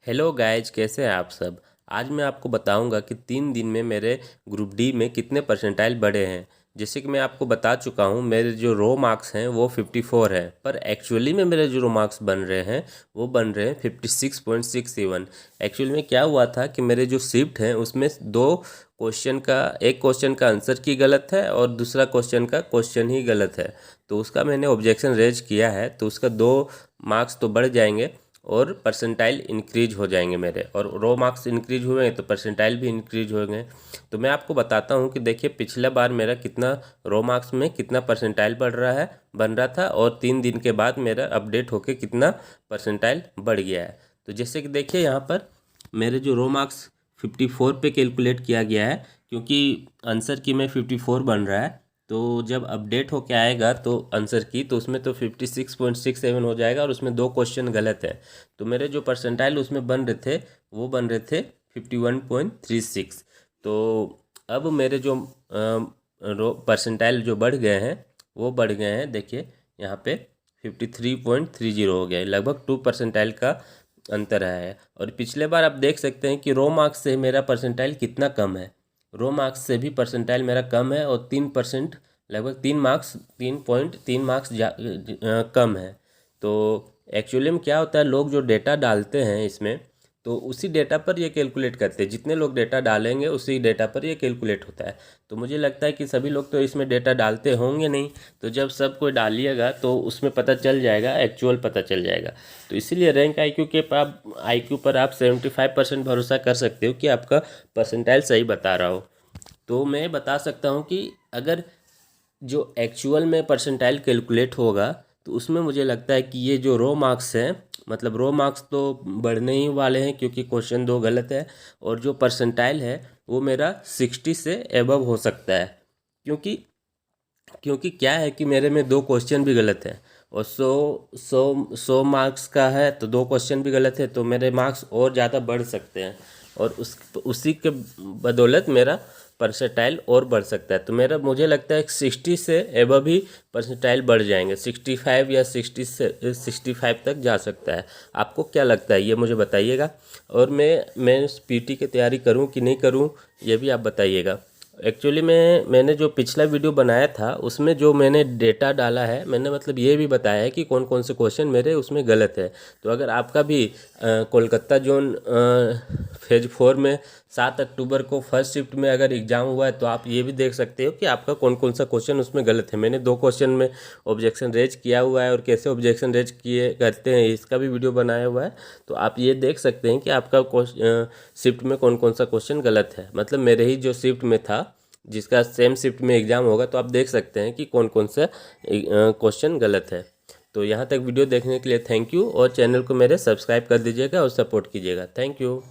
Hello guys, कैसे हैं आप सब। आज मैं आपको बताऊंगा कि 3 दिन में मेरे ग्रुप डी में कितने परसेंटाइल बढ़े हैं। जैसे कि मैं आपको बता चुका हूं, मेरे जो रो मार्क्स हैं वो 54 है, पर एक्चुअली में मेरे जो रो मार्क्स बन रहे हैं वो बन रहे हैं 56.67। एक्चुअली में क्या हुआ था कि मेरे जो शिफ्ट हैं उसमें एक क्वेश्चन का आंसर की गलत है और दूसरा क्वेश्चन का क्वेश्चन ही गलत है। तो उसका मैंने ऑब्जेक्शन रेज किया है, तो उसका 2 मार्क्स तो बढ़ जाएंगे और परसेंटाइल इंक्रीज हो जाएंगे मेरे, और रो मार्क्स इंक्रीज हुए तो परसेंटाइल भी इंक्रीज होंगे। तो मैं आपको बताता हूँ कि देखिए पिछला बार मेरा कितना रो मार्क्स में कितना परसेंटाइल बन रहा था, और 3 दिन के बाद मेरा अपडेट होके कितना परसेंटाइल बढ़ गया है। तो जैसे कि देखिए यहाँ पर मेरे जो रो मार्क्स 54 पे कैलकुलेट किया गया है, क्योंकि आंसर की में 54 बन रहा है। तो जब अपडेट होके आएगा तो आंसर की, तो उसमें तो 56.67 हो जाएगा और उसमें 2 क्वेश्चन गलत है। तो मेरे जो परसेंटाइल उसमें बन रहे थे वो बन रहे थे 51.36। तो अब मेरे जो परसेंटाइल जो बढ़ गए हैं वो बढ़ गए हैं, देखिए यहाँ पे 53.30 हो गया है, लगभग 2 परसेंटाइल का अंतर है। और पिछले बार आप देख सकते हैं कि रो मार्क्स से मेरा परसेंटाइल कितना कम है। रो मार्क्स से भी परसेंटाइल मेरा कम है और 3%, लगभग 3 मार्क्स, 3.3 मार्क्स कम है। तो एक्चुअली में क्या होता है, लोग जो डेटा डालते हैं इसमें, तो उसी डेटा पर ये कैलकुलेट करते हैं। जितने लोग डेटा डालेंगे उसी डेटा पर ये कैलकुलेट होता है। तो मुझे लगता है कि सभी लोग तो इसमें डेटा डालते होंगे नहीं, तो जब सब कोई डालिएगा तो उसमें पता चल जाएगा, एक्चुअल पता चल जाएगा। तो इसीलिए रैंक आईक्यू पर आप 75% भरोसा कर सकते हो कि आपका परसेंटाइल सही बता रहा हो। तो मैं बता सकता हूँ कि अगर जो एक्चुअल में परसेंटाइल कैलकुलेट होगा तो उसमें मुझे लगता है कि ये जो रो मार्क्स हैं, मतलब रो मार्क्स तो बढ़ने ही वाले हैं क्योंकि क्वेश्चन 2 गलत है, और जो परसेंटाइल है वो मेरा 60 से एबव हो सकता है। क्योंकि क्योंकि क्या है कि मेरे में 2 क्वेश्चन भी गलत हैं, और 100 मार्क्स का है तो 2 क्वेश्चन भी गलत है, तो मेरे मार्क्स और ज़्यादा बढ़ सकते हैं, और उसी के बदौलत मेरा परसेंटाइल और बढ़ सकता है। तो मेरा मुझे लगता है 60 से एबव ही परसेंटाइल बढ़ जाएंगे, 65 या 65 तक जा सकता है। आपको क्या लगता है ये मुझे बताइएगा, और मैं पीटी की तैयारी करूं कि नहीं करूं ये भी आप बताइएगा। एक्चुअली मैंने जो पिछला वीडियो बनाया था उसमें जो मैंने डेटा डाला है, मैंने मतलब ये भी बताया है कि कौन कौन से क्वेश्चन मेरे उसमें गलत है। तो अगर आपका भी कोलकाता जोन फेज 4 में 7 अक्टूबर को फर्स्ट शिफ्ट में अगर एग्ज़ाम हुआ है तो आप ये भी देख सकते हो कि आपका कौन कौन सा क्वेश्चन उसमें गलत है। मैंने 2 क्वेश्चन में ऑब्जेक्शन रेज किया हुआ है, और कैसे ऑब्जेक्शन रेज किए करते हैं इसका भी वीडियो बनाया हुआ है। तो आप ये देख सकते हैं कि आपका शिफ्ट में कौन कौन सा क्वेश्चन गलत है। मतलब मेरे ही जो शिफ्ट में था, जिसका सेम शिफ्ट में एग्ज़ाम होगा, तो आप देख सकते हैं कि कौन कौन सा क्वेश्चन गलत है। तो यहाँ तक वीडियो देखने के लिए थैंक यू, और चैनल को मेरे सब्सक्राइब कर दीजिएगा और सपोर्ट कीजिएगा। Thank you.